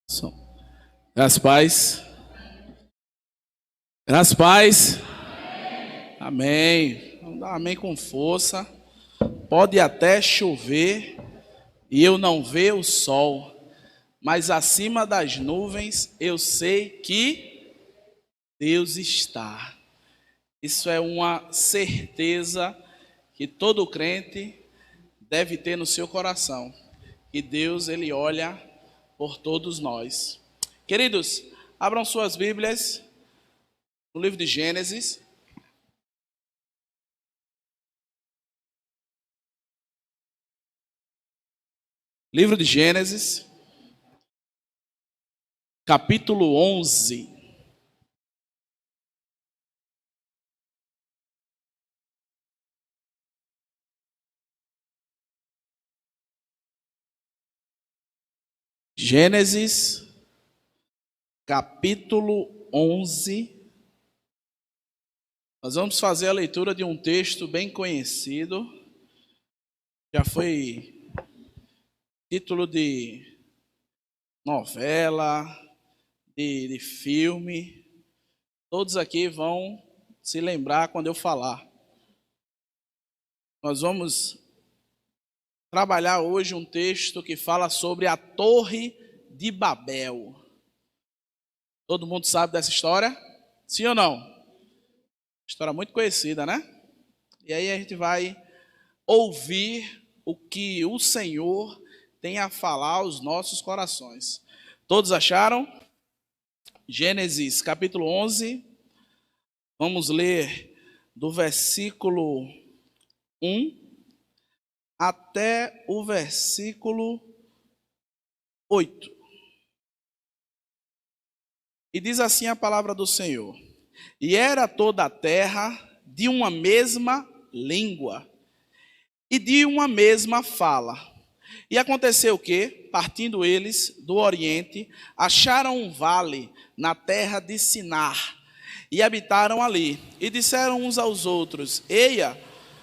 Som. Graças paz. Graças paz. Amém. Vamos dar um amém com força. Pode até chover e eu não ver o sol, mas acima das nuvens eu sei que Deus está. Isso é uma certeza que todo crente deve ter no seu coração. Que Deus, Ele olha por todos nós. Queridos, abram suas Bíblias no livro de Gênesis. Livro de Gênesis, capítulo 11. Gênesis, capítulo 11. Nós vamos fazer a leitura de um texto bem conhecido. Já foi título de novela, de filme. Todos aqui vão se lembrar quando eu falar. Nós vamos trabalhar hoje um texto que fala sobre a Torre de Babel. Todo mundo sabe dessa história? Sim ou não? História muito conhecida, né? E aí a gente vai ouvir o que o Senhor tem a falar aos nossos corações. Todos acharam? Gênesis capítulo 11. Vamos ler do versículo 1 até o versículo 8. E diz assim a palavra do Senhor: E era toda a terra de uma mesma língua e de uma mesma fala. E aconteceu que, partindo eles do Oriente, acharam um vale na terra de Sinar e habitaram ali. E disseram uns aos outros: Eia,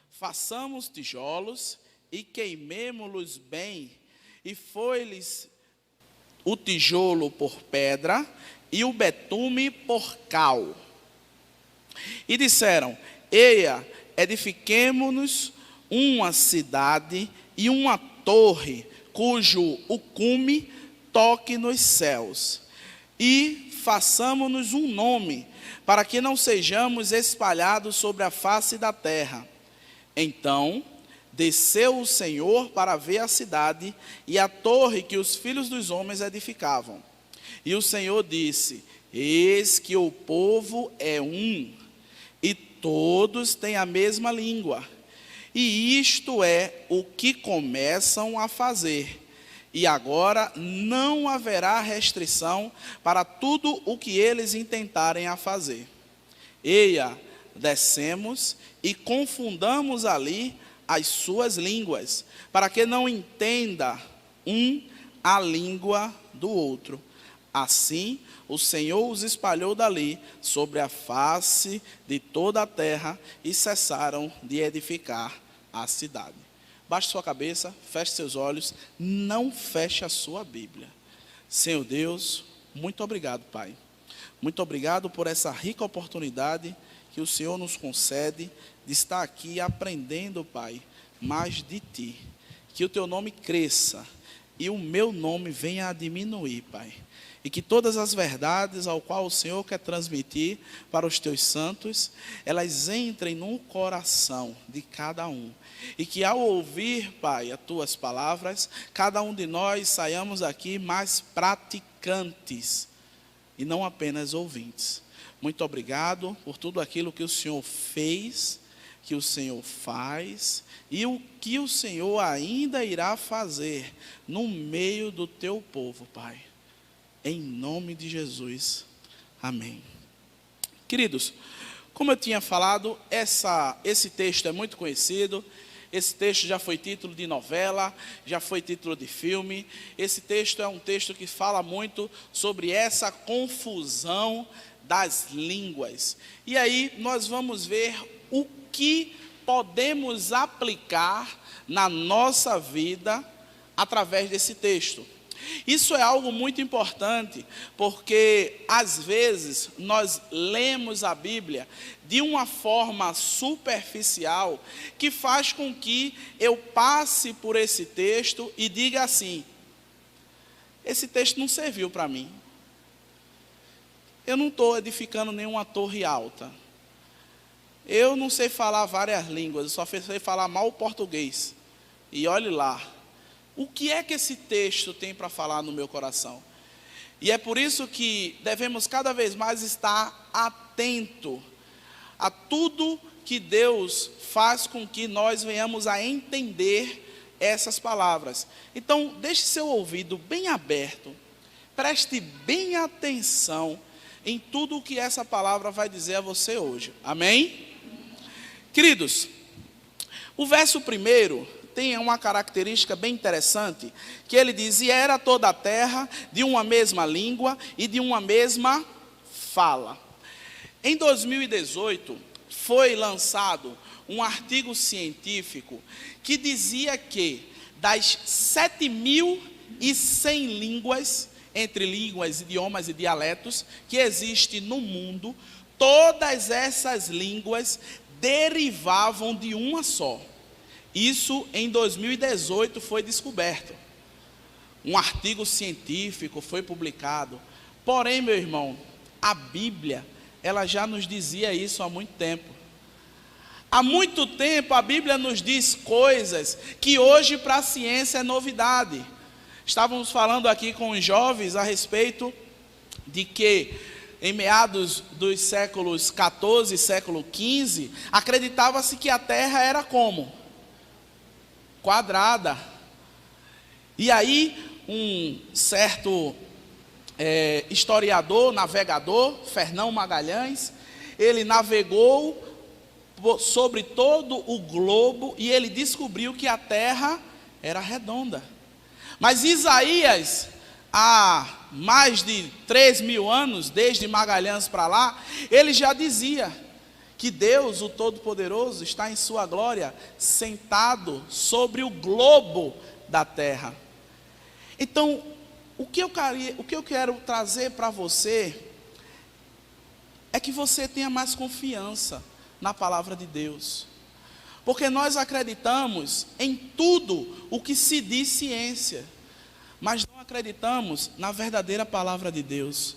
façamos tijolos e queimemo-los bem. E foi-lhes o tijolo por pedra e o betume por cal. E disseram: Eia, edifiquemo-nos uma cidade e uma torre, cujo o cume toque nos céus. E façamo-nos um nome, para que não sejamos espalhados sobre a face da terra. Então desceu o Senhor para ver a cidade e a torre que os filhos dos homens edificavam. E o Senhor disse: Eis que o povo é um, e todos têm a mesma língua. E isto é o que começam a fazer. E agora não haverá restrição para tudo o que eles intentarem a fazer. Eia, descemos e confundamos ali as suas línguas, para que não entenda um a língua do outro. Assim, o Senhor os espalhou dali sobre a face de toda a terra e cessaram de edificar a cidade. Baixe sua cabeça, feche seus olhos, não feche a sua Bíblia. Senhor Deus, muito obrigado, Pai. Muito obrigado por essa rica oportunidade que o Senhor nos concede de estar aqui aprendendo, Pai, mais de Ti. Que o Teu nome cresça e o meu nome venha a diminuir, Pai. E que todas as verdades ao qual o Senhor quer transmitir para os Teus santos, elas entrem no coração de cada um. E que ao ouvir, Pai, as Tuas palavras, cada um de nós saiamos aqui mais praticantes e não apenas ouvintes. Muito obrigado por tudo aquilo que o Senhor fez, que o Senhor faz e o que o Senhor ainda irá fazer no meio do Teu povo, Pai. Em nome de Jesus. Amém. Queridos, como eu tinha falado, esse texto é muito conhecido. Esse texto já foi título de novela, já foi título de filme. Esse texto é um texto que fala muito sobre essa confusão das línguas. E aí nós vamos ver o que podemos aplicar na nossa vida através desse texto. Isso é algo muito importante, porque às vezes nós lemos a Bíblia de uma forma superficial, que faz com que eu passe por esse texto e diga assim: esse texto não serviu para mim. Eu não estou edificando nenhuma torre alta. Eu não sei falar várias línguas, eu só sei falar mal o português. E olhe lá, o que é que esse texto tem para falar no meu coração? E é por isso que devemos cada vez mais estar atento a tudo que Deus faz com que nós venhamos a entender essas palavras. Então, deixe seu ouvido bem aberto, preste bem atenção em tudo o que essa palavra vai dizer a você hoje. Amém? Queridos, o verso 1 tem uma característica bem interessante, que ele diz: e era toda a terra de uma mesma língua e de uma mesma fala. Em 2018, foi lançado um artigo científico que dizia que das 7.100 línguas, entre línguas, idiomas e dialetos, que existem no mundo, todas essas línguas derivavam de uma só. Isso em 2018 foi descoberto. Um artigo científico foi publicado. Porém, meu irmão, a Bíblia, ela já nos dizia isso há muito tempo. Há muito tempo a Bíblia nos diz coisas que hoje para a ciência é novidade. Estávamos falando aqui com os jovens a respeito de que em meados dos séculos 14 e século 15, acreditava-se que a Terra era como? Quadrada. E aí um certo historiador, navegador, Fernão Magalhães, ele navegou sobre todo o globo e ele descobriu que a Terra era redonda. Mas Isaías, há mais de 3.000 anos, desde Magalhães para lá, ele já dizia que Deus, o Todo-Poderoso, está em sua glória, sentado sobre o globo da terra. Então, o que eu quero trazer para você é que você tenha mais confiança na palavra de Deus. Porque nós acreditamos em tudo o que se diz ciência, mas não acreditamos na verdadeira palavra de Deus.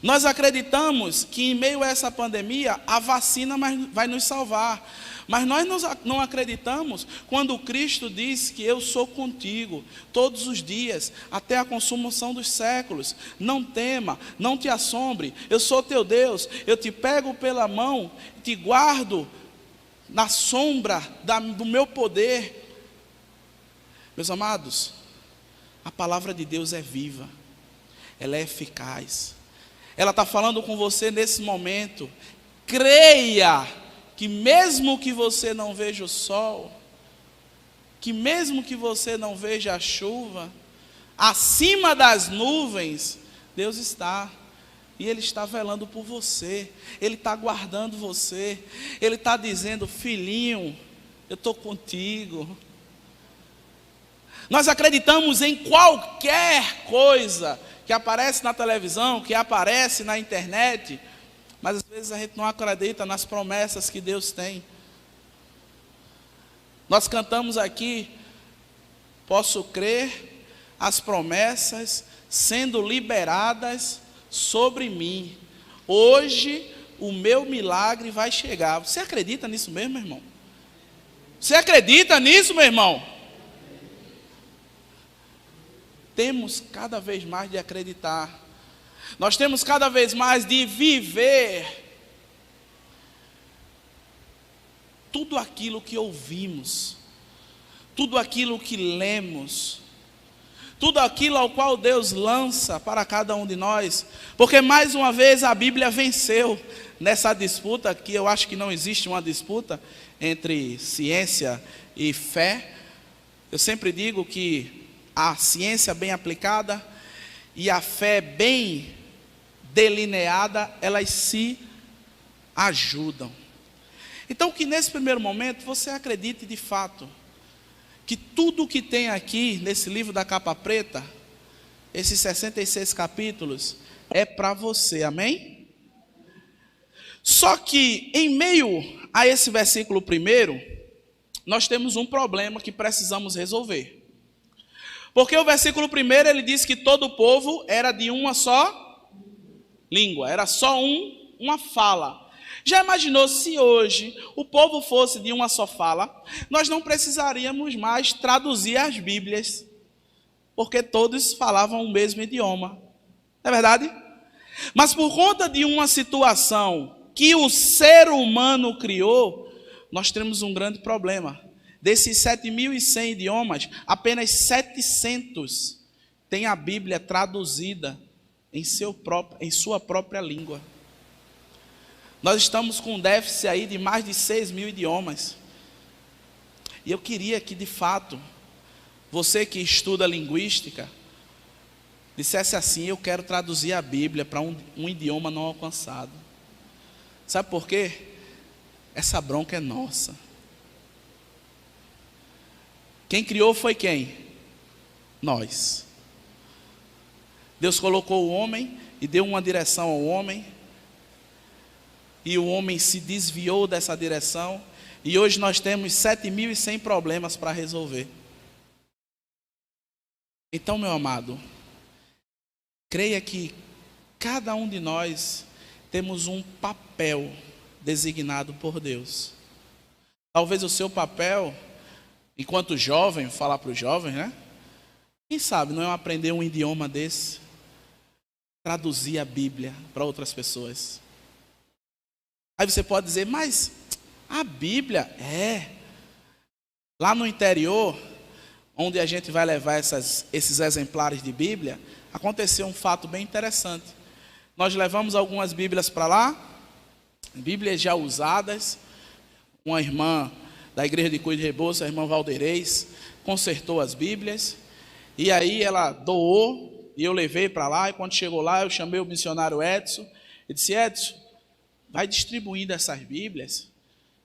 Nós acreditamos que em meio a essa pandemia, a vacina vai nos salvar. Mas nós não acreditamos quando Cristo diz que eu sou contigo todos os dias, até a consumação dos séculos. Não tema, não te assombre, eu sou teu Deus, eu te pego pela mão, te guardo na sombra do meu poder. Meus amados, a palavra de Deus é viva, ela é eficaz. Ela está falando com você nesse momento. Creia que mesmo que você não veja o sol, que mesmo que você não veja a chuva, acima das nuvens, Deus está. E Ele está velando por você, Ele está guardando você, Ele está dizendo: filhinho, eu estou contigo. Nós acreditamos em qualquer coisa que aparece na televisão, que aparece na internet, mas às vezes a gente não acredita nas promessas que Deus tem. Nós cantamos aqui: posso crer as promessas sendo liberadas sobre mim. Hoje o meu milagre vai chegar. Você acredita nisso mesmo, meu irmão? Você acredita nisso, meu irmão? Temos cada vez mais de acreditar. Nós temos cada vez mais de viver tudo aquilo que ouvimos, tudo aquilo que lemos, tudo aquilo ao qual Deus lança para cada um de nós. Porque mais uma vez a Bíblia venceu nessa disputa, que eu acho que não existe uma disputa entre ciência e fé. Eu sempre digo que a ciência bem aplicada e a fé bem delineada, elas se ajudam. Então, que nesse primeiro momento você acredite de fato que tudo que tem aqui nesse livro da capa preta esses 66 capítulos é para você, amém? Só que em meio a esse versículo primeiro, nós temos um problema que precisamos resolver. Porque o versículo primeiro ele diz que todo o povo era de uma só língua, era só uma fala. Já imaginou se hoje o povo fosse de uma só fala, nós não precisaríamos mais traduzir as Bíblias, porque todos falavam o mesmo idioma. Não é verdade? Mas por conta de uma situação que o ser humano criou, nós temos um grande problema. Desses 7.100 idiomas, apenas 700 têm a Bíblia traduzida em sua própria língua. Nós estamos com um déficit aí de mais de 6.000 idiomas. E eu queria que, de fato, você que estuda linguística, dissesse assim: eu quero traduzir a Bíblia para um idioma não alcançado. Sabe por quê? Essa bronca é nossa. Quem criou foi quem? Nós. Deus colocou o homem e deu uma direção ao homem, e o homem se desviou dessa direção, e hoje nós temos 7.100 problemas para resolver. Então, meu amado, creia que cada um de nós temos um papel designado por Deus. Talvez o seu papel, enquanto jovem, falar para os jovens, né? Quem sabe não é aprender um idioma desse, traduzir a Bíblia para outras pessoas. Aí você pode dizer, mas a Bíblia lá no interior, onde a gente vai levar esses exemplares de Bíblia, aconteceu um fato bem interessante. Nós levamos algumas Bíblias para lá, Bíblias já usadas. Uma irmã da igreja de Cuide Rebouças, a irmã Valdeirês, consertou as Bíblias, e aí ela doou, e eu levei para lá, e quando chegou lá, eu chamei o missionário Edson, e disse: Edson, vai distribuindo essas Bíblias.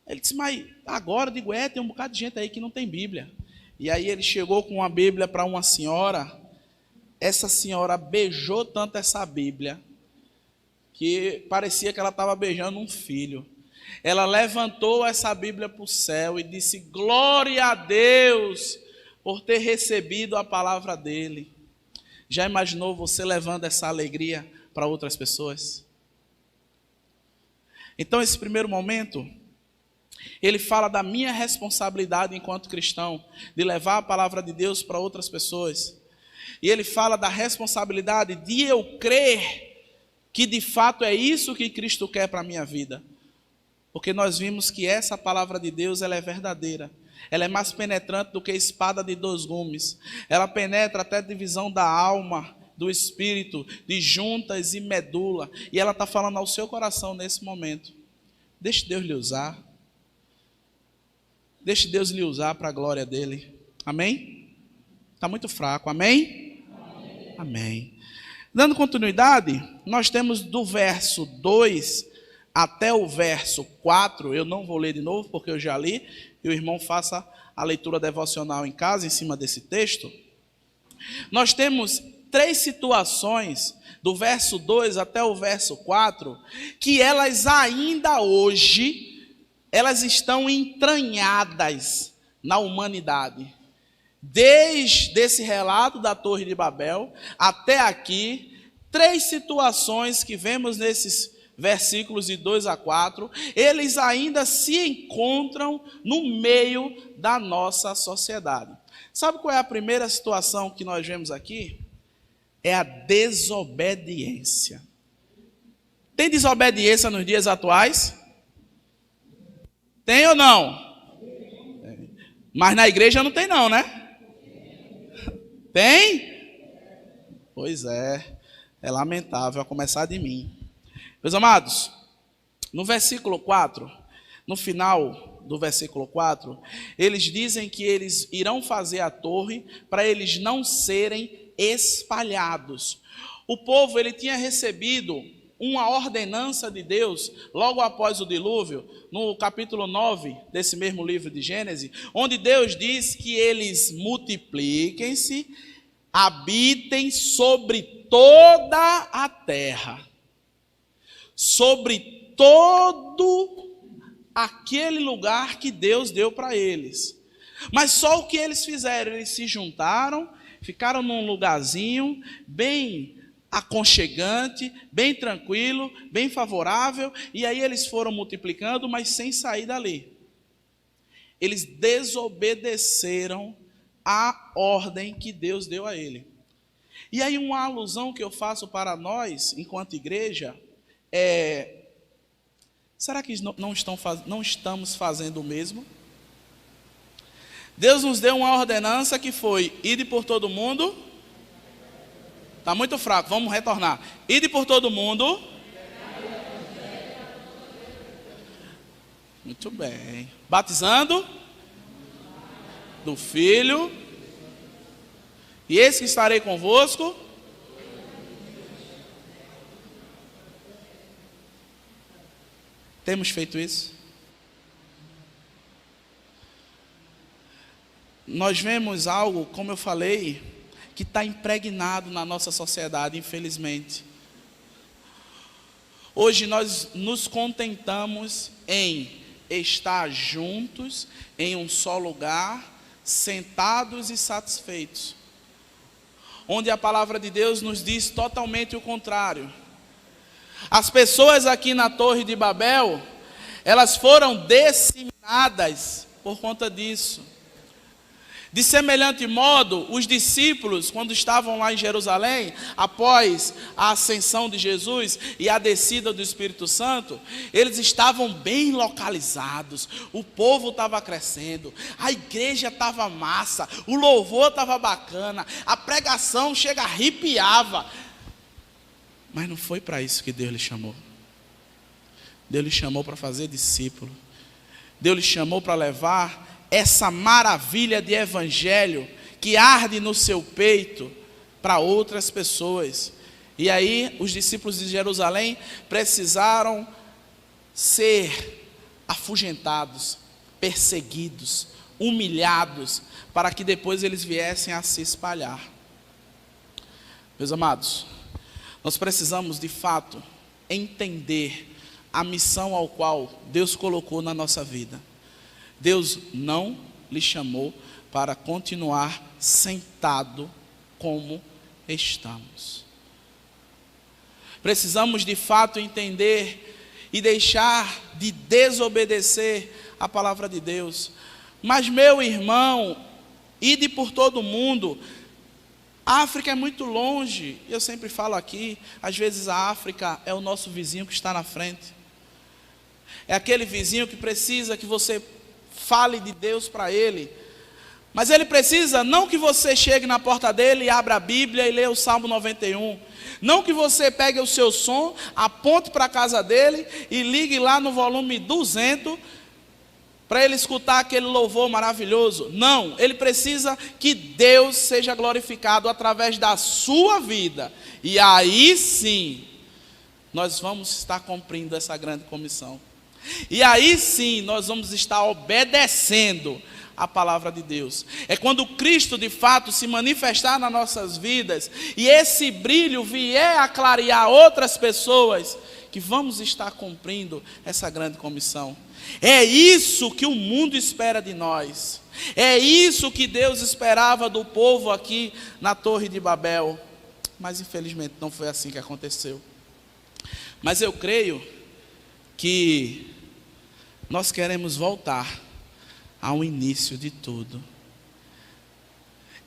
Ele disse: mas agora, eu digo, tem um bocado de gente aí que não tem Bíblia. E aí ele chegou com uma Bíblia para uma senhora, essa senhora beijou tanto essa Bíblia, que parecia que ela estava beijando um filho. Ela levantou essa Bíblia para o céu e disse: glória a Deus por ter recebido a palavra dele. Já imaginou você levando essa alegria para outras pessoas? Então, esse primeiro momento, ele fala da minha responsabilidade enquanto cristão, de levar a palavra de Deus para outras pessoas. E ele fala da responsabilidade de eu crer que de fato é isso que Cristo quer para a minha vida. Porque nós vimos que essa palavra de Deus, ela é verdadeira. Ela é mais penetrante do que a espada de 2 gumes. Ela penetra até a divisão da alma, do espírito, de juntas e medula. E ela está falando ao seu coração nesse momento. Deixe Deus lhe usar. Deixe Deus lhe usar para a glória dele. Amém? Está muito fraco. Amém? Amém? Amém. Dando continuidade, nós temos do verso 2 até o verso 4, eu não vou ler de novo porque eu já li, e o irmão faça a leitura devocional em casa, em cima desse texto. Nós temos 3 situações, do verso 2 até o verso 4, que elas ainda hoje, elas estão entranhadas na humanidade. Desde esse relato da Torre de Babel até aqui, 3 situações que vemos nesses versículos de 2 a 4, eles ainda se encontram no meio da nossa sociedade. Sabe qual é a primeira situação que nós vemos aqui? É a desobediência. Tem desobediência nos dias atuais? Tem ou não? Mas na igreja não tem não, né? Tem? Pois é lamentável, a começar de mim. Meus amados, no versículo 4, no final do versículo 4, eles dizem que eles irão fazer a torre para eles não serem espalhados. O povo, ele tinha recebido uma ordenança de Deus, logo após o dilúvio, no capítulo 9 desse mesmo livro de Gênesis, onde Deus diz que eles multipliquem-se, habitem sobre toda a terra, sobre todo aquele lugar que Deus deu para eles. Mas só o que eles fizeram? Eles se juntaram, ficaram num lugarzinho bem aconchegante, bem tranquilo, bem favorável, e aí eles foram multiplicando, mas sem sair dali. Eles desobedeceram à ordem que Deus deu a ele. E aí uma alusão que eu faço para nós, enquanto igreja, será que não estamos fazendo o mesmo? Deus nos deu uma ordenança que foi: ide por todo mundo. Está muito fraco, vamos retornar. Ide por todo mundo. Muito bem. Batizando do Filho. E eis que estarei convosco. Temos feito isso? Nós vemos algo, como eu falei, que está impregnado na nossa sociedade, infelizmente. Hoje nós nos contentamos em estar juntos, em um só lugar, sentados e satisfeitos. Onde a palavra de Deus nos diz totalmente o contrário. As pessoas aqui na Torre de Babel, elas foram disseminadas por conta disso. De semelhante modo, os discípulos, quando estavam lá em Jerusalém, após a ascensão de Jesus e a descida do Espírito Santo, eles estavam bem localizados, o povo estava crescendo, a igreja estava massa, o louvor estava bacana, a pregação arrepiava. Mas não foi para isso que Deus lhe chamou. Deus lhe chamou para fazer discípulo. Deus lhe chamou para levar essa maravilha de evangelho que arde no seu peito para outras pessoas. E aí os discípulos de Jerusalém precisaram ser afugentados, perseguidos, humilhados, para que depois eles viessem a se espalhar. Meus amados, nós precisamos de fato entender a missão ao qual Deus colocou na nossa vida. Deus não lhe chamou para continuar sentado como estamos. Precisamos de fato entender e deixar de desobedecer a palavra de Deus. Mas, meu irmão, ide por todo mundo. A África é muito longe. Eu sempre falo aqui, às vezes a África é o nosso vizinho que está na frente. É aquele vizinho que precisa que você fale de Deus para ele. Mas ele precisa não que você chegue na porta dele e abra a Bíblia e leia o Salmo 91. Não que você pegue o seu som, aponte para a casa dele e ligue lá no volume 200 para ele escutar aquele louvor maravilhoso. Não, ele precisa que Deus seja glorificado através da sua vida. E aí sim, nós vamos estar cumprindo essa grande comissão. E aí sim, nós vamos estar obedecendo a palavra de Deus. É quando Cristo de fato se manifestar nas nossas vidas e esse brilho vier a clarear outras pessoas, que vamos estar cumprindo essa grande comissão. É isso que o mundo espera de nós. É isso que Deus esperava do povo aqui na Torre de Babel. Mas infelizmente não foi assim que aconteceu. Mas eu creio que nós queremos voltar ao início de tudo.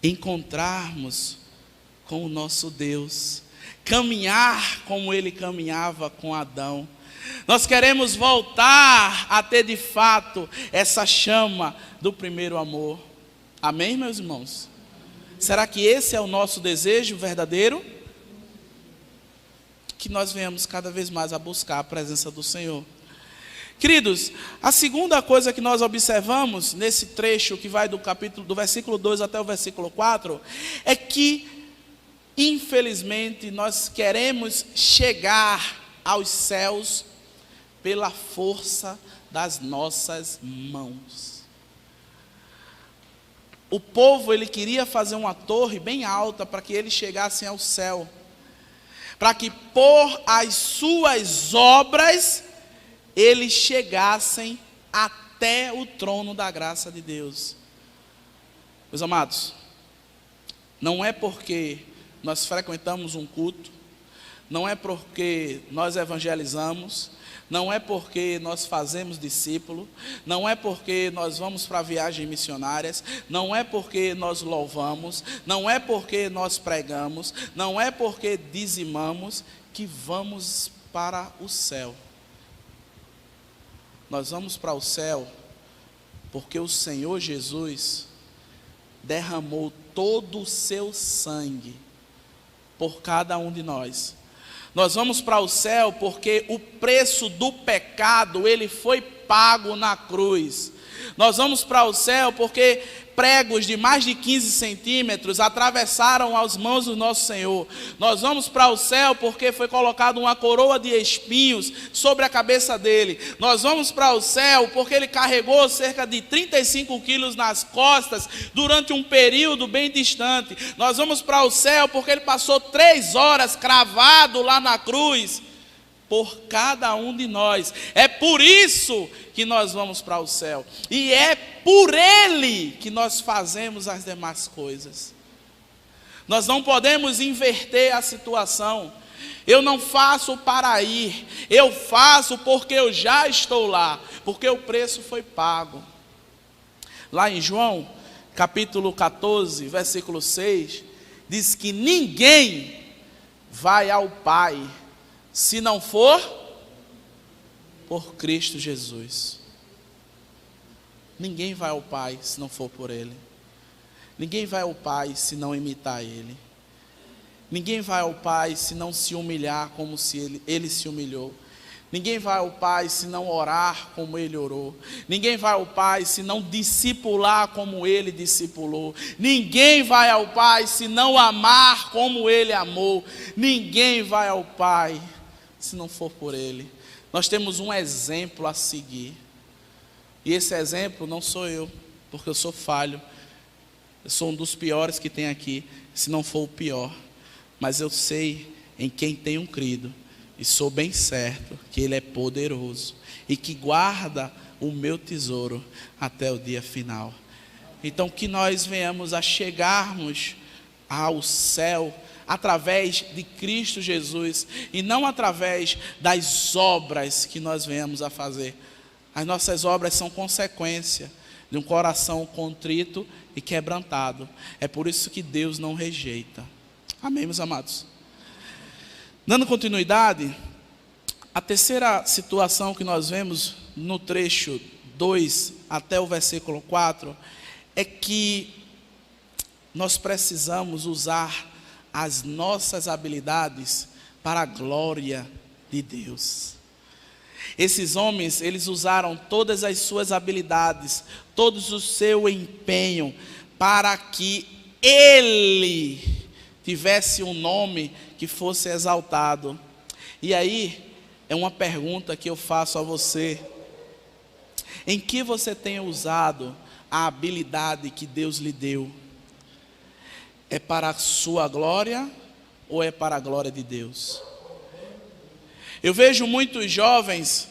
Encontrarmos com o nosso Deus. Caminhar como Ele caminhava com Adão. Nós queremos voltar a ter de fato essa chama do primeiro amor. Amém, meus irmãos? Será que esse é o nosso desejo verdadeiro? Que nós venhamos cada vez mais a buscar a presença do Senhor. Queridos, a segunda coisa que nós observamos nesse trecho que vai do versículo 2 até o versículo 4, é que, infelizmente, nós queremos chegar aos céus pela força das nossas mãos. O povo, ele queria fazer uma torre bem alta para que eles chegassem ao céu, para que por as suas obras eles chegassem até o trono da graça de Deus. Meus amados, não é porque nós frequentamos um culto, não é porque nós evangelizamos, não é porque nós fazemos discípulo, não é porque nós vamos para viagens missionárias, não é porque nós louvamos, não é porque nós pregamos, não é porque dizimamos que vamos para o céu. Nós vamos para o céu porque o Senhor Jesus derramou todo o seu sangue por cada um de nós. Nós vamos para o céu porque o preço do pecado, ele foi pago na cruz. Nós vamos para o céu porque pregos de mais de 15 centímetros atravessaram as mãos do nosso Senhor. Nós vamos para o céu porque foi colocada uma coroa de espinhos sobre a cabeça dele. Nós vamos para o céu porque ele carregou cerca de 35 quilos nas costas durante um período bem distante. Nós vamos para o céu porque ele passou 3 horas cravado lá na cruz por cada um de nós. É por isso que nós vamos para o céu. E é por ele que nós fazemos as demais coisas. Nós não podemos inverter a situação. Eu não faço para ir, eu faço porque eu já estou lá, porque o preço foi pago. Lá em João, capítulo 14, versículo 6, diz que ninguém vai ao Pai se não for por Cristo Jesus. Ninguém vai ao Pai se não for por Ele. Ninguém vai ao Pai se não imitar Ele. Ninguém vai ao Pai se não se humilhar como se Ele se humilhou. Ninguém vai ao Pai se não orar como Ele orou. Ninguém vai ao Pai se não discipular como Ele discipulou. Ninguém vai ao Pai se não amar como Ele amou. Ninguém vai ao Pai se não for por Ele. Nós temos um exemplo a seguir. E esse exemplo não sou eu, porque eu sou falho. Eu sou um dos piores que tem aqui, se não for o pior. Mas eu sei em quem tenho crido. E sou bem certo que Ele é poderoso. E que guarda o meu tesouro até o dia final. Então que nós venhamos a chegarmos ao céu através de Cristo Jesus e não através das obras que nós venhamos a fazer. As nossas obras são consequência de um coração contrito e quebrantado. É por isso que Deus não rejeita. Amém, meus amados? Dando continuidade, a terceira situação que nós vemos no trecho 2 até o versículo 4 é que nós precisamos usar as nossas habilidades para a glória de Deus. Esses homens, eles usaram todas as suas habilidades, todo o seu empenho, para que Ele tivesse um nome que fosse exaltado. E aí, é uma pergunta que eu faço a você: em que você tem usado a habilidade que Deus lhe deu? É para a sua glória ou é para a glória de Deus? Eu vejo muitos jovens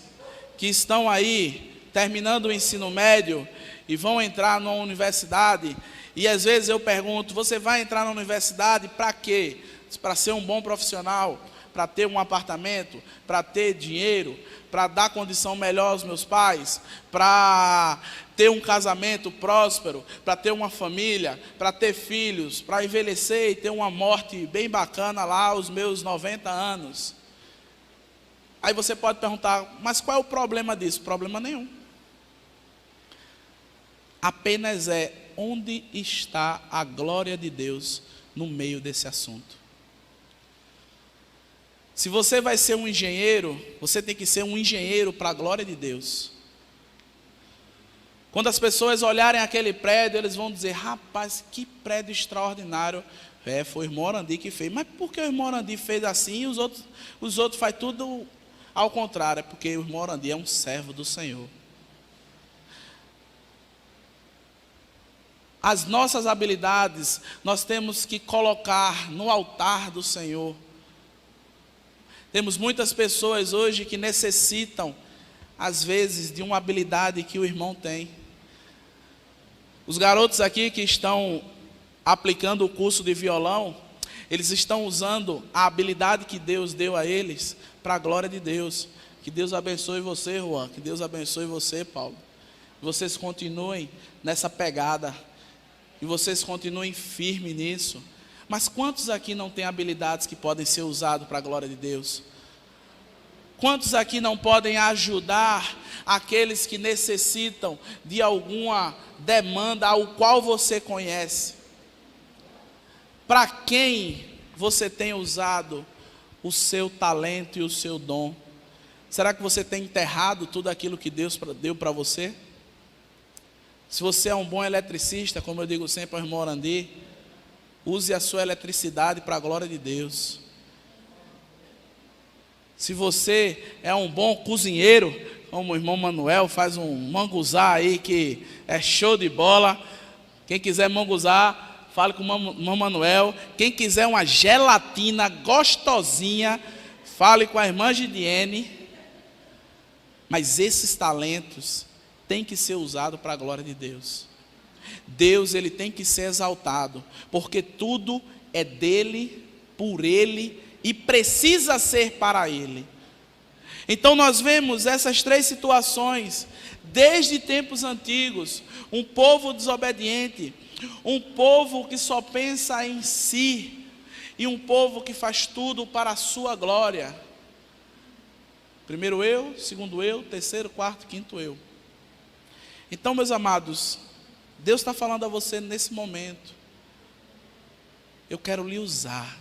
que estão aí terminando o ensino médio e vão entrar numa universidade, e às vezes eu pergunto: você vai entrar na universidade para quê? Para ser um bom profissional, para ter um apartamento, para ter dinheiro, para dar condição melhor aos meus pais, para ter um casamento próspero, para ter uma família, para ter filhos, para envelhecer e ter uma morte bem bacana lá aos meus 90 anos. Aí você pode perguntar: mas qual é o problema disso? Problema nenhum. Apenas é onde está a glória de Deus no meio desse assunto. Se você vai ser um engenheiro, você tem que ser um engenheiro para a glória de Deus. Quando as pessoas olharem aquele prédio, eles vão dizer: rapaz, que prédio extraordinário. Foi o irmão Orandi que fez. Mas por que o irmão Orandi fez assim e os outros fazem tudo ao contrário? É porque o irmão Orandi é um servo do Senhor. As nossas habilidades nós temos que colocar no altar do Senhor. Temos muitas pessoas hoje que necessitam, às vezes, de uma habilidade que o irmão tem. Os garotos aqui que estão aplicando o curso de violão, eles estão usando a habilidade que Deus deu a eles para a glória de Deus. Que Deus abençoe você, Juan. Que Deus abençoe você, Paulo. Que vocês continuem nessa pegada. Que vocês continuem firmes nisso. Mas quantos aqui não têm habilidades que podem ser usadas para a glória de Deus? Quantos aqui não podem ajudar aqueles que necessitam de alguma demanda ao qual você conhece? Para quem você tem usado o seu talento e o seu dom? Será que você tem enterrado tudo aquilo que Deus deu para você? Se você é um bom eletricista, como eu digo sempre ao irmão Orandi, use a sua eletricidade para a glória de Deus. Se você é um bom cozinheiro, como o irmão Manuel, faz um manguzá aí que é show de bola. Quem quiser manguzá, fale com o irmão Manuel. Quem quiser uma gelatina gostosinha, fale com a irmã Gidiene. Mas esses talentos têm que ser usados para a glória de Deus. Deus, ele tem que ser exaltado, porque tudo é dele, por ele e precisa ser para ele. Então nós vemos essas três situações desde tempos antigos: um povo desobediente, um povo que só pensa em si e um povo que faz tudo para a sua glória. Primeiro eu, segundo eu, terceiro, quarto, quinto eu. Então, meus amados, Deus está falando a você nesse momento: eu quero lhe usar.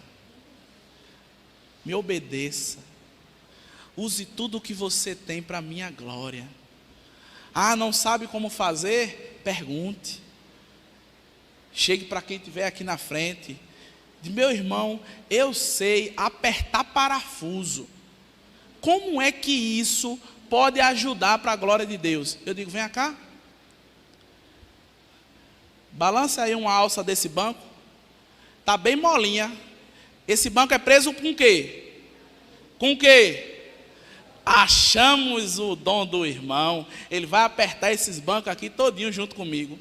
Me obedeça. Use tudo o que você tem para a minha glória. Ah, não sabe como fazer? Pergunte. Chegue para quem estiver aqui na frente. Diz: meu irmão, eu sei apertar parafuso. Como é que isso pode ajudar para a glória de Deus? Eu digo: venha cá. Balance aí uma alça desse banco. Está bem molinha. Esse banco é preso com o quê? Com o quê? Achamos o dom do irmão. Ele vai apertar esses bancos aqui todinho junto comigo.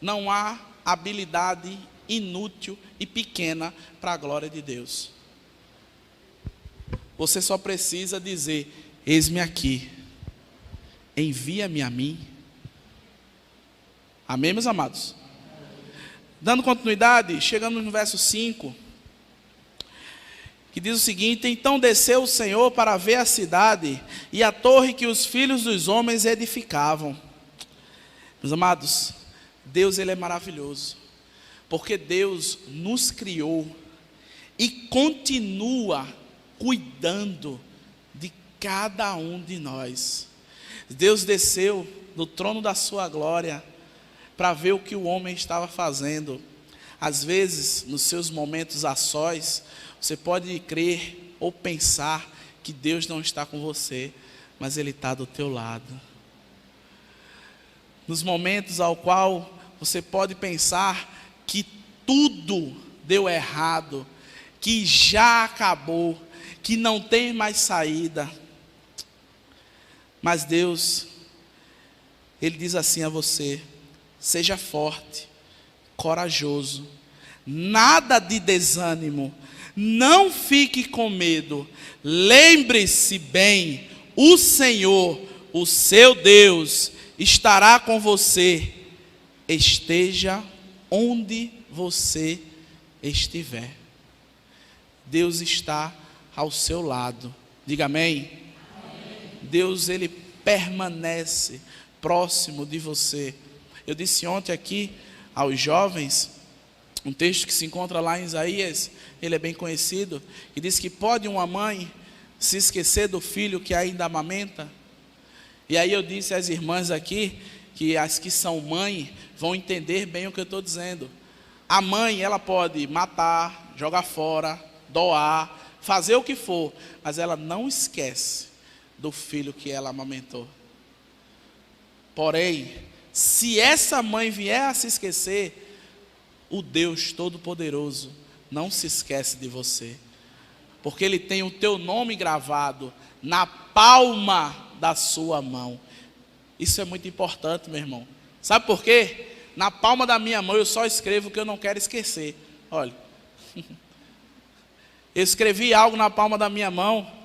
Não há habilidade inútil e pequena para a glória de Deus. Você só precisa dizer: eis-me aqui, envia-me a mim. Amém, meus amados? Dando continuidade, chegamos no verso 5, que diz o seguinte: então desceu o Senhor para ver a cidade e a torre que os filhos dos homens edificavam. Meus amados, Deus, ele é maravilhoso, porque Deus nos criou e continua cuidando de cada um de nós. Deus desceu do trono da sua glória para ver o que o homem estava fazendo. Às vezes, nos seus momentos a sós, você pode crer ou pensar que Deus não está com você, mas Ele está do teu lado. Nos momentos ao qual você pode pensar que tudo deu errado, que já acabou, que não tem mais saída, mas Deus, Ele diz assim a você: seja forte, corajoso, nada de desânimo, não fique com medo, lembre-se bem, o Senhor, o seu Deus, estará com você, esteja onde você estiver. Deus está ao seu lado. Diga amém. Amém. Deus, ele permanece próximo de você. Eu disse ontem aqui aos jovens, um texto que se encontra lá em Isaías, ele é bem conhecido, que diz que pode uma mãe se esquecer do filho que ainda amamenta? E aí eu disse às irmãs aqui, que as que são mãe vão entender bem o que eu estou dizendo. A mãe, ela pode matar, jogar fora, doar, fazer o que for, mas ela não esquece do filho que ela amamentou. Porém, Se essa mãe vier a se esquecer, o Deus Todo-Poderoso não se esquece de você, porque Ele tem o teu nome gravado na palma da sua mão. Isso é muito importante, meu irmão. Sabe por quê? Na palma da minha mão eu só escrevo o que eu não quero esquecer. Olha, eu escrevi algo na palma da minha mão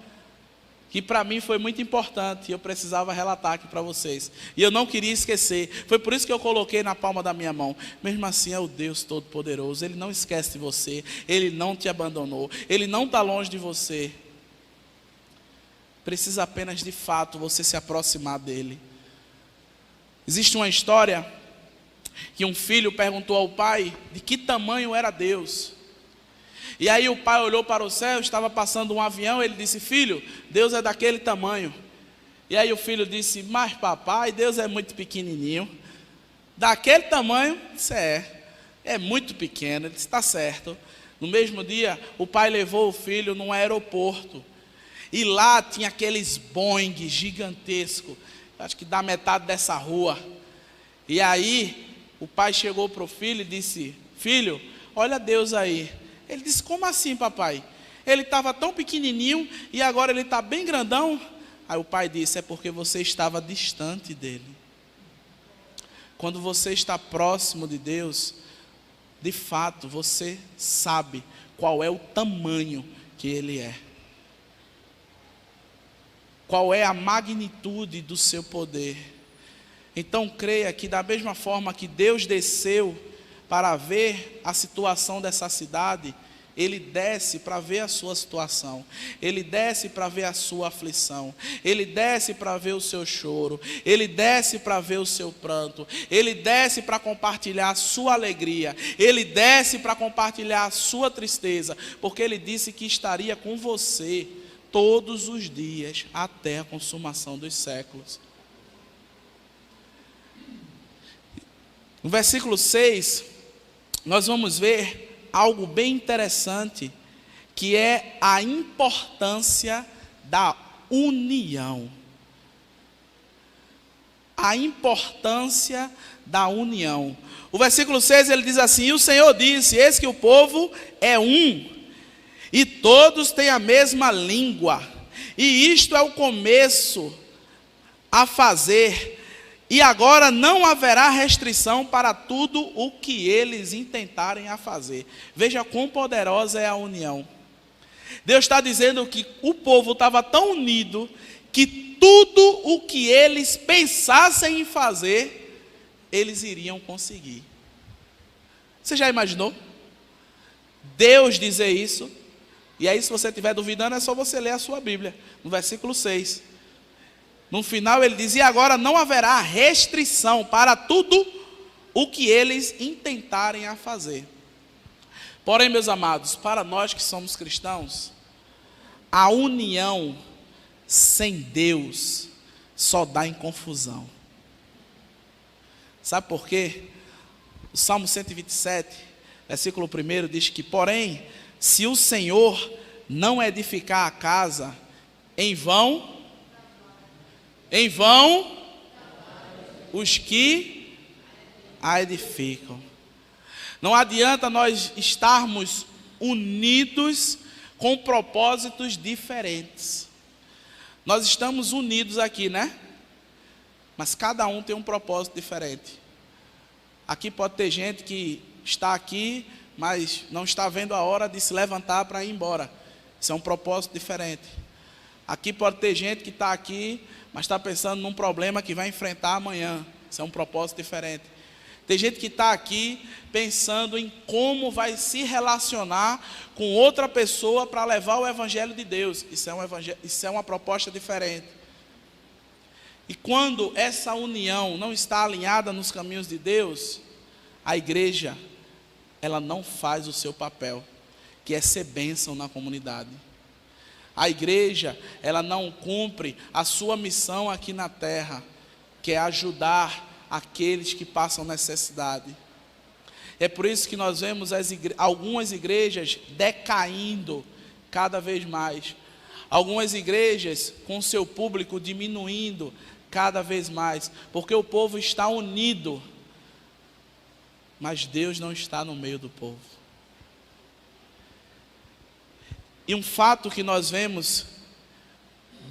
que para mim foi muito importante e eu precisava relatar aqui para vocês. E eu não queria esquecer. Foi por isso que eu coloquei na palma da minha mão. Mesmo assim é o Deus Todo-Poderoso. Ele não esquece de você. Ele não te abandonou. Ele não está longe de você. Precisa apenas de fato você se aproximar dele. Existe uma história que um filho perguntou ao pai de que tamanho era Deus. E aí o pai olhou para o céu, estava passando um avião, ele disse: filho, Deus é daquele tamanho. E aí o filho disse: mas papai, Deus é muito pequenininho. Daquele tamanho? Disse: é muito pequeno. Ele disse: está certo. No mesmo dia, o pai levou o filho num aeroporto. E lá tinha aqueles Boeing gigantescos, acho que da metade dessa rua. E aí o pai chegou para o filho e disse: filho, olha Deus aí. Ele disse: como assim, papai? Ele estava tão pequenininho e agora ele está bem grandão. Aí o pai disse: é porque você estava distante dele. Quando você está próximo de Deus, de fato você sabe qual é o tamanho que Ele é. Qual é a magnitude do seu poder. Então creia que da mesma forma que Deus desceu para ver a situação dessa cidade, Ele desce para ver a sua situação, Ele desce para ver a sua aflição, Ele desce para ver o seu choro, Ele desce para ver o seu pranto, Ele desce para compartilhar a sua alegria, Ele desce para compartilhar a sua tristeza, porque Ele disse que estaria com você todos os dias até a consumação dos séculos. No versículo 6, nós vamos ver algo bem interessante, que é a importância da união. A importância da união. O versículo 6 ele diz assim: e o Senhor disse: eis que o povo é um, e todos têm a mesma língua, e isto é o começo a fazer. E agora não haverá restrição para tudo o que eles intentarem a fazer. Veja quão poderosa é a união. Deus está dizendo que o povo estava tão unido que tudo o que eles pensassem em fazer, eles iriam conseguir. Você já imaginou? Deus dizer isso? E aí, se você estiver duvidando, é só você ler a sua Bíblia, no versículo 6. No final ele diz: e agora não haverá restrição para tudo o que eles intentarem a fazer. Porém, meus amados, para nós que somos cristãos, a união sem Deus só dá em confusão. Sabe por quê? O Salmo 127, versículo 1 diz que: porém, se o Senhor não edificar a casa, em vão os que a edificam. Não adianta nós estarmos unidos com propósitos diferentes. Nós estamos unidos aqui, né? Mas cada um tem um propósito diferente. Aqui pode ter gente que está aqui, mas não está vendo a hora de se levantar para ir embora. Isso é um propósito diferente. Aqui pode ter gente que está aqui, mas está pensando num problema que vai enfrentar amanhã. Isso é um propósito diferente. Tem gente que está aqui pensando em como vai se relacionar com outra pessoa para levar o Evangelho de Deus. Isso é uma proposta diferente. E quando essa união não está alinhada nos caminhos de Deus, a igreja, ela não faz o seu papel, que é ser bênção na comunidade. A igreja, ela não cumpre a sua missão aqui na terra, que é ajudar aqueles que passam necessidade. É por isso que nós vemos algumas igrejas decaindo cada vez mais. Algumas igrejas com seu público diminuindo cada vez mais, porque o povo está unido, mas Deus não está no meio do povo. E um fato que nós vemos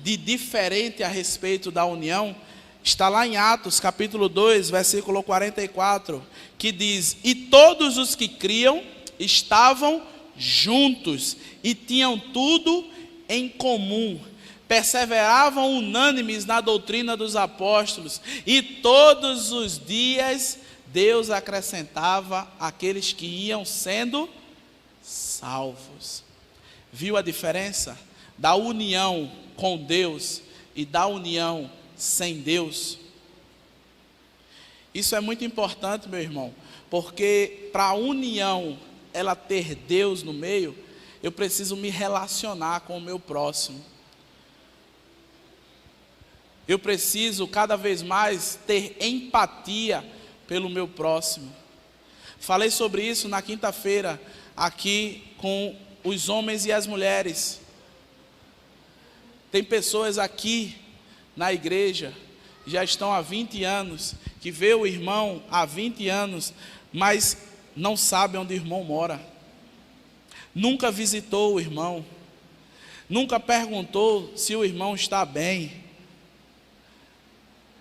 de diferente a respeito da união, está lá em Atos capítulo 2, versículo 44, que diz: e todos os que criam estavam juntos e tinham tudo em comum, perseveravam unânimes na doutrina dos apóstolos, e todos os dias Deus acrescentava aqueles que iam sendo salvos. Viu a diferença da união com Deus e da união sem Deus? Isso é muito importante, meu irmão, porque para a união ela ter Deus no meio, eu preciso me relacionar com o meu próximo. Eu preciso cada vez mais ter empatia pelo meu próximo. Falei sobre isso na quinta-feira aqui com os homens e as mulheres. Tem pessoas aqui na igreja, já estão há 20 anos, que vê o irmão há 20 anos, mas não sabe onde o irmão mora. Nunca visitou o irmão. Nunca perguntou se o irmão está bem.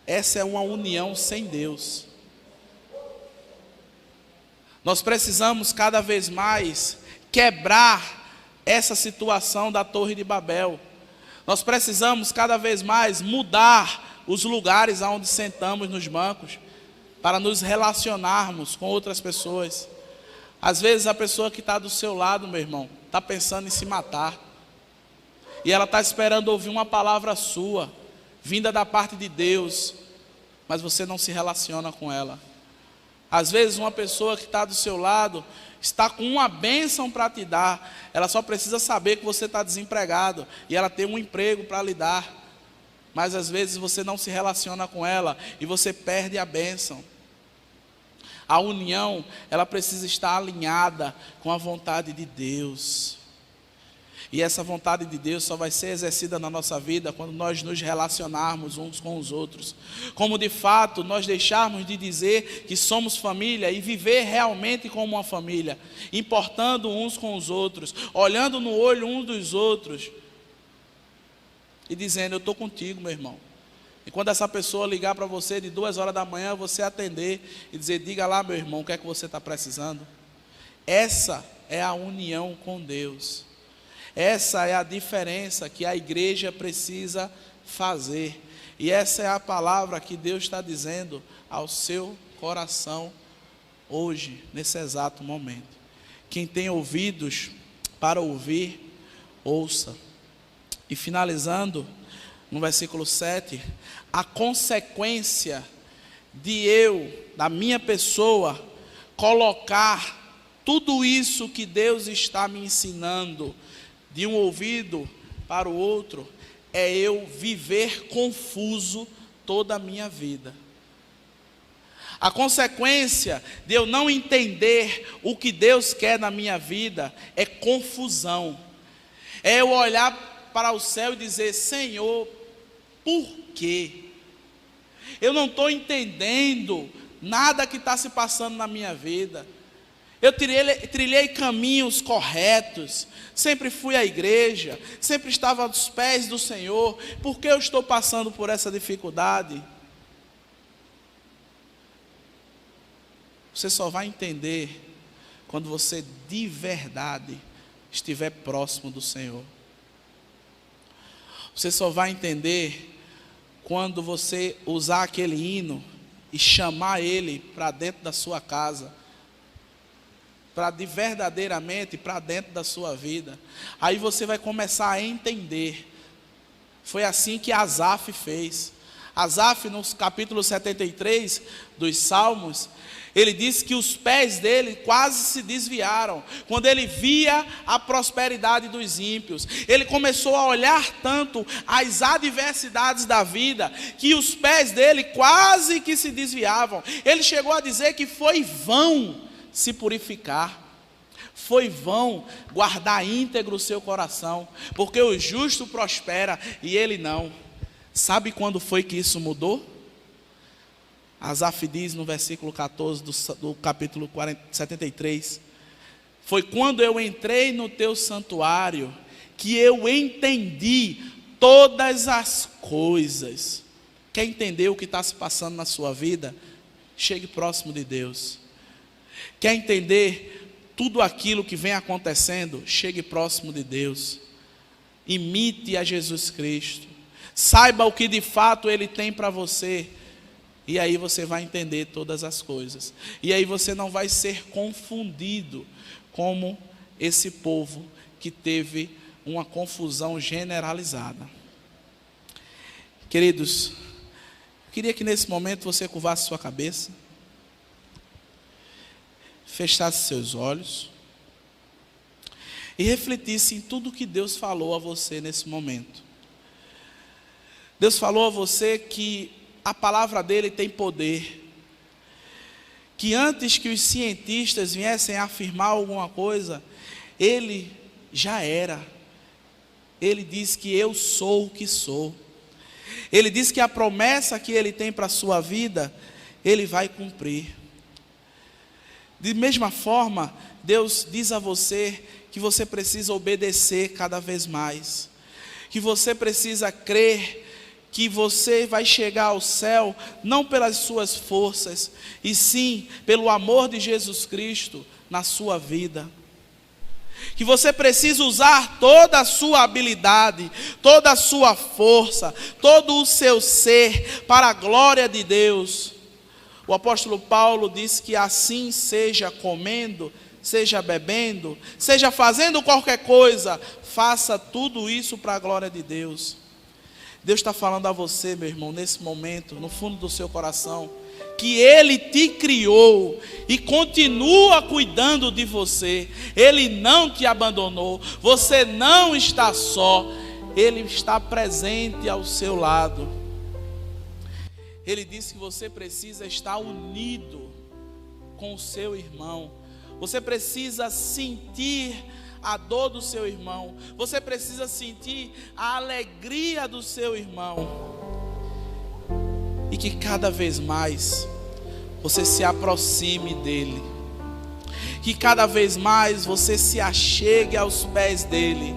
Essa é uma união sem Deus. Nós precisamos cada vez mais quebrar essa situação da Torre de Babel. Nós precisamos cada vez mais mudar os lugares onde sentamos nos bancos, para nos relacionarmos com outras pessoas. Às vezes a pessoa que está do seu lado, meu irmão, está pensando em se matar, e ela está esperando ouvir uma palavra sua, vinda da parte de Deus, mas você não se relaciona com ela. Às vezes uma pessoa que está do seu lado está com uma bênção para te dar, ela só precisa saber que você está desempregado e ela tem um emprego para lhe dar, mas às vezes você não se relaciona com ela e você perde a bênção. A união, ela precisa estar alinhada com a vontade de Deus. E essa vontade de Deus só vai ser exercida na nossa vida quando nós nos relacionarmos uns com os outros. Como de fato nós deixarmos de dizer que somos família e viver realmente como uma família, importando uns com os outros, olhando no olho uns dos outros e dizendo: eu estou contigo, meu irmão. E quando essa pessoa ligar para você de 2 horas da manhã, você atender e dizer: diga lá, meu irmão, o que é que você está precisando? Essa é a união com Deus. Essa é a diferença que a igreja precisa fazer. E essa é a palavra que Deus está dizendo ao seu coração hoje, nesse exato momento. Quem tem ouvidos para ouvir, ouça. E finalizando, no versículo 7, a consequência de da minha pessoa, colocar tudo isso que Deus está me ensinando de um ouvido para o outro, é eu viver confuso toda a minha vida. A consequência de eu não entender o que Deus quer na minha vida é confusão. É eu olhar para o céu e dizer: Senhor, por quê? Eu não estou entendendo nada que está se passando na minha vida. Eu trilhei caminhos corretos, sempre fui à igreja, sempre estava aos pés do Senhor. Por que eu estou passando por essa dificuldade? Você só vai entender quando você de verdade estiver próximo do Senhor. Você só vai entender quando você usar aquele hino e chamar ele para dentro da sua casa, para verdadeiramente para dentro da sua vida. Aí você vai começar a entender. Foi assim que Asaf fez. Asaf, no capítulo 73 dos Salmos, ele disse que os pés dele quase se desviaram quando ele via a prosperidade dos ímpios. Ele começou a olhar tanto as adversidades da vida que os pés dele quase que se desviavam. Ele chegou a dizer que foi vão se purificar, foi vão guardar íntegro o seu coração, porque o justo prospera e ele não. Sabe quando foi que isso mudou? Asaf diz no versículo 14 do capítulo 73, foi quando eu entrei no teu santuário que eu entendi todas as coisas. Quer entender o que está se passando na sua vida? Chegue próximo de Deus. Quer entender tudo aquilo que vem acontecendo? Chegue próximo de Deus. Imite a Jesus Cristo. Saiba o que de fato Ele tem para você. E aí você vai entender todas as coisas. E aí você não vai ser confundido como esse povo que teve uma confusão generalizada. Queridos, queria que nesse momento você curvasse sua cabeça, fechasse seus olhos e refletisse em tudo que Deus falou a você nesse momento. Deus falou a você que a palavra dele tem poder, que antes que os cientistas viessem a afirmar alguma coisa, ele já era. Ele diz que eu sou o que sou. Ele diz que a promessa que ele tem para a sua vida, ele vai cumprir. De mesma forma, Deus diz a você que você precisa obedecer cada vez mais, que você precisa crer que você vai chegar ao céu não pelas suas forças, e sim pelo amor de Jesus Cristo na sua vida. Que você precisa usar toda a sua habilidade, toda a sua força, todo o seu ser para a glória de Deus. O apóstolo Paulo diz que assim seja comendo, seja bebendo, seja fazendo qualquer coisa, faça tudo isso para a glória de Deus. Deus está falando a você, meu irmão, nesse momento, no fundo do seu coração, que Ele te criou e continua cuidando de você. Ele não te abandonou, você não está só, Ele está presente ao seu lado. Ele disse que você precisa estar unido com o seu irmão, você precisa sentir a dor do seu irmão, você precisa sentir a alegria do seu irmão, e que cada vez mais você se aproxime dele, que cada vez mais você se achegue aos pés dele,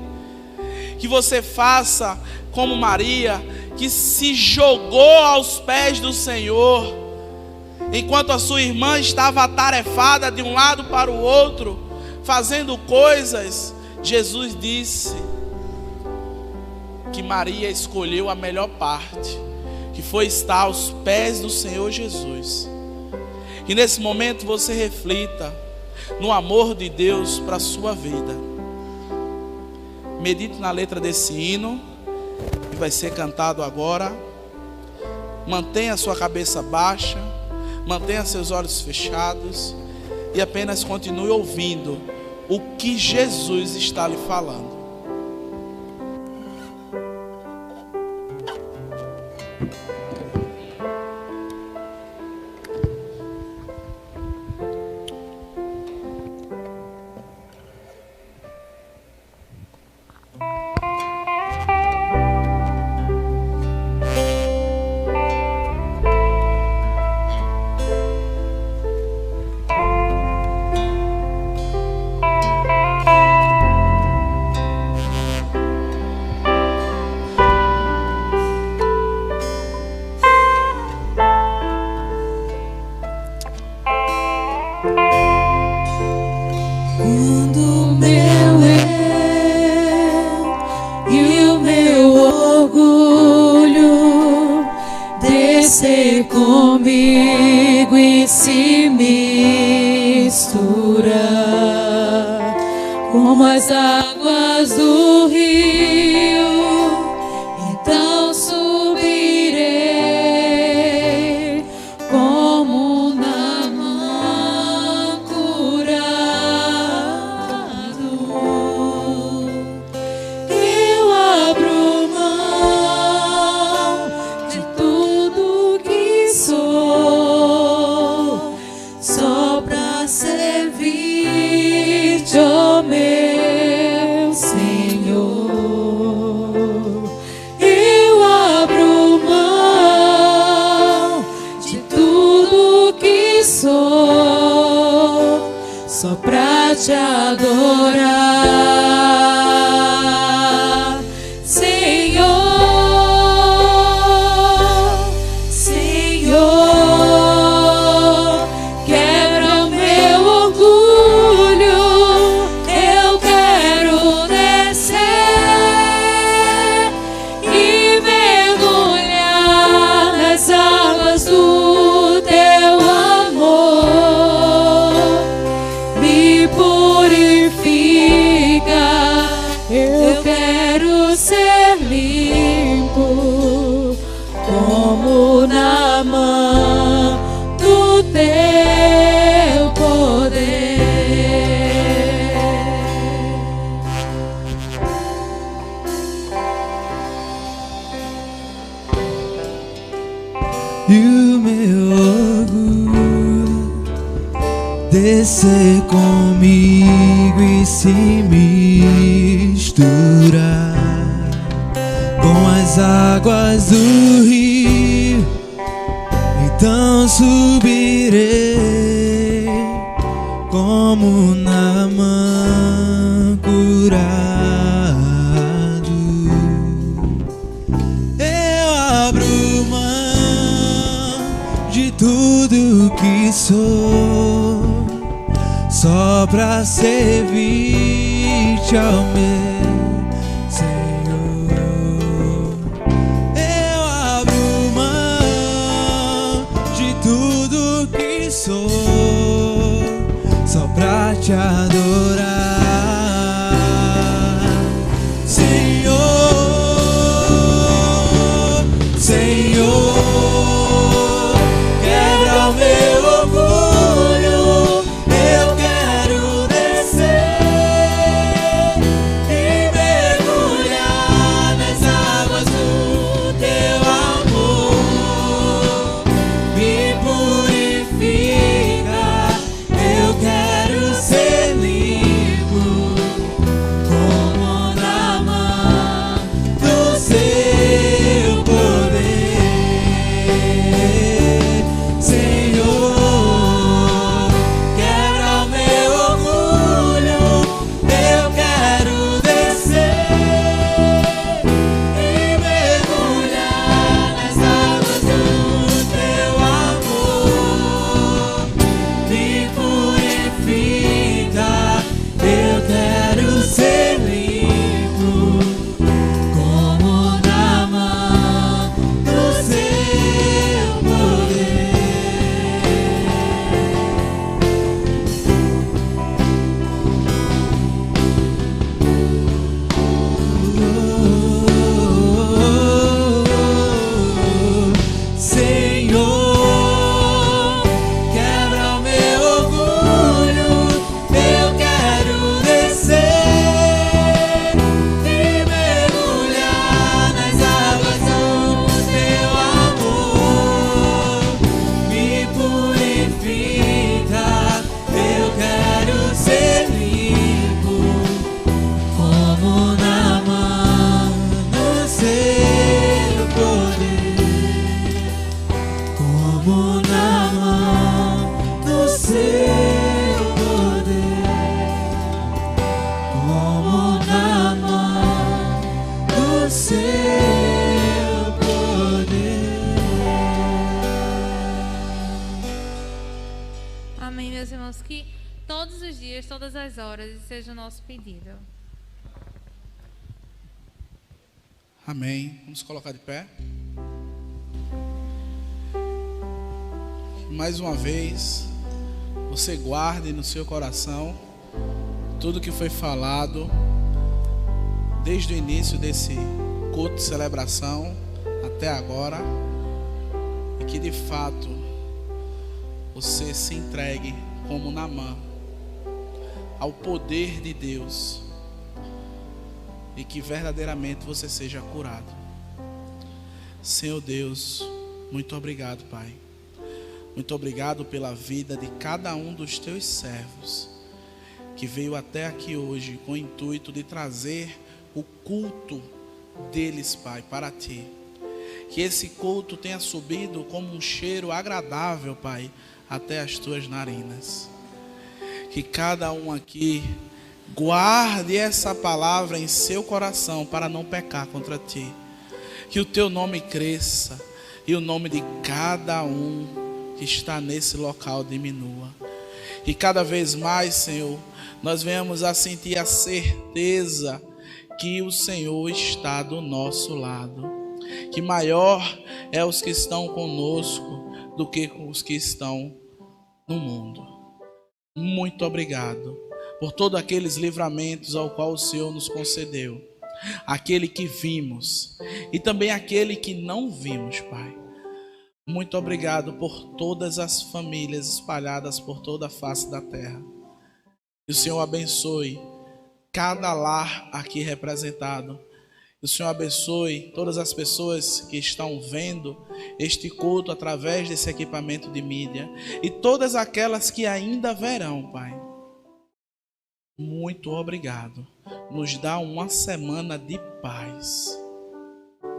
que você faça como Maria, que se jogou aos pés do Senhor, enquanto a sua irmã estava atarefada de um lado para o outro, fazendo coisas. Jesus disse que Maria escolheu a melhor parte, que foi estar aos pés do Senhor Jesus. Que nesse momento você reflita no amor de Deus para a sua vida. Medite na letra desse hino que vai ser cantado agora. Mantenha sua cabeça baixa, mantenha seus olhos fechados e apenas continue ouvindo o que Jesus está lhe falando. Comigo e se mistura como as águas do rio, então subirei como Naamã curado. Eu abro mão de tudo que sou, só pra servir-te, ó meu Senhor. Eu abro Eu quero ser limpo como na mão do teu poder. E o meu orgulho descer comigo e se misturar com as águas do rio, então subirei como Naamã curado. Eu abro mão de tudo que sou, só pra servir-te ao meu Senhor. Eu abro mão de tudo que sou, só pra te adorar, Senhor, Senhor. Quebra o meu orgulho, eu quero descer e mergulhar nas águas do teu amor. Me purifica, eu quero ser limpo como na mão do seu poder. Senhor, quebra o meu orgulho, eu quero descer e mergulhar nas águas do teu amor. Me purifica, eu quero ser limpo como na mão do seu poder. Senhor, quebra o meu orgulho, eu quero descer e mergulhar nas águas do teu amor. Me purifica, eu quero ser limpo como na mão do seu poder, como na mão do seu poder, como na mão do seu poder. Amém, meus irmãos, que todos os dias, todas as horas, esse seja o nosso pedido. Amém. Vamos colocar de pé. Mais uma vez, você guarde no seu coração tudo que foi falado desde o início desse culto de celebração até agora, e que de fato você se entregue como Naamã ao poder de Deus, e que verdadeiramente você seja curado. Senhor Deus, muito obrigado, Pai. Muito obrigado pela vida de cada um dos teus servos que veio até aqui hoje com o intuito de trazer o culto deles, Pai, para ti. Que esse culto tenha subido como um cheiro agradável, Pai, até as tuas narinas. Que cada um aqui guarde essa palavra em seu coração para não pecar contra ti. Que o teu nome cresça e o nome de cada um que está nesse local diminua. E cada vez mais, Senhor, nós venhamos a sentir a certeza que o Senhor está do nosso lado. Que maior é os que estão conosco do que os que estão no mundo. Muito obrigado. por todos aqueles livramentos ao qual o Senhor nos concedeu, aquele que vimos e também aquele que não vimos, Pai. Muito obrigado por todas as famílias espalhadas por toda a face da terra. Que o Senhor abençoe cada lar aqui representado. Que o Senhor abençoe todas as pessoas que estão vendo este culto através desse equipamento de mídia e todas aquelas que ainda verão, Pai. Muito obrigado. Nos dá uma semana de paz.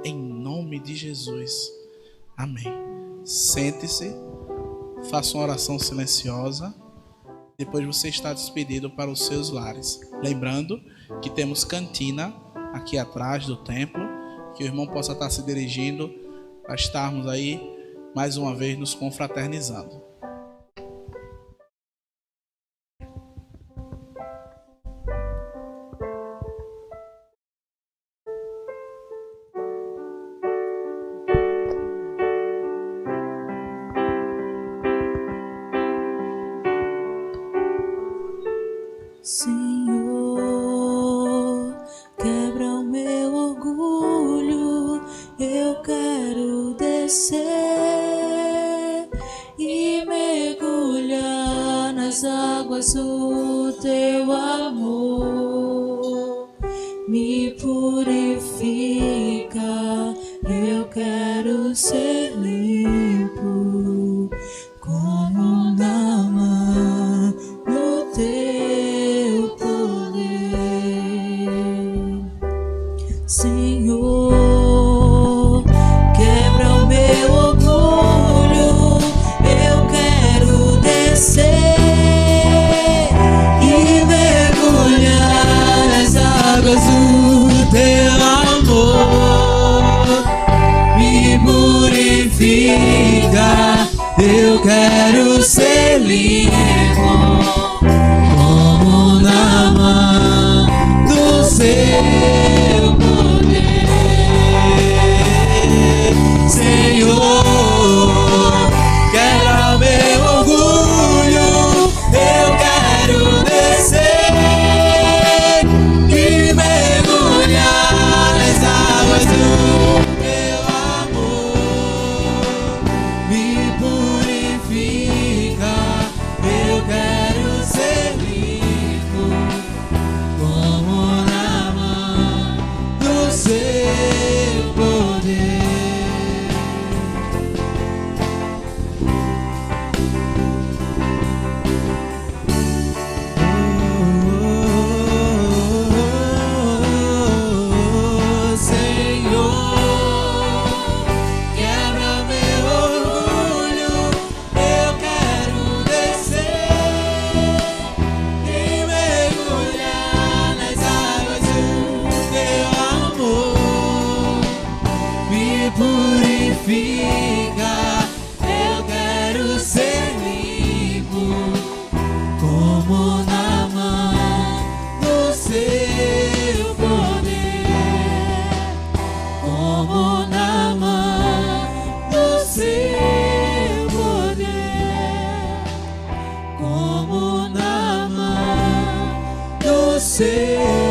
Em nome de Jesus. Amém. Sente-se, faça uma oração silenciosa. Depois você está despedido para os seus lares. Lembrando que temos cantina aqui atrás do templo, que o irmão possa estar se dirigindo para estarmos aí mais uma vez nos confraternizando. Senhor, quebra o meu orgulho, eu quero descer e mergulhar nas águas do teu amor. Me purifica, eu quero ser limpo, como Naamã no teu poder. Senhor, quebra o meu orgulho, eu quero descer e mergulhar nas águas do teu amor. Me purifica, eu quero ser limpo, como Naamã do seu poder. Senhor, quebra meu orgulho, eu quero descer e mergulhar nas águas do teu amor. Me purifica, eu quero ser limpo, como Naamã do seu poder. Senhor, quebra meu orgulho, eu quero descer e mergulhar nas águas do teu amor. Me purifica, eu quero ser limpo, como Naamã do seu poder, como Naamã do seu poder, como Naamã do seu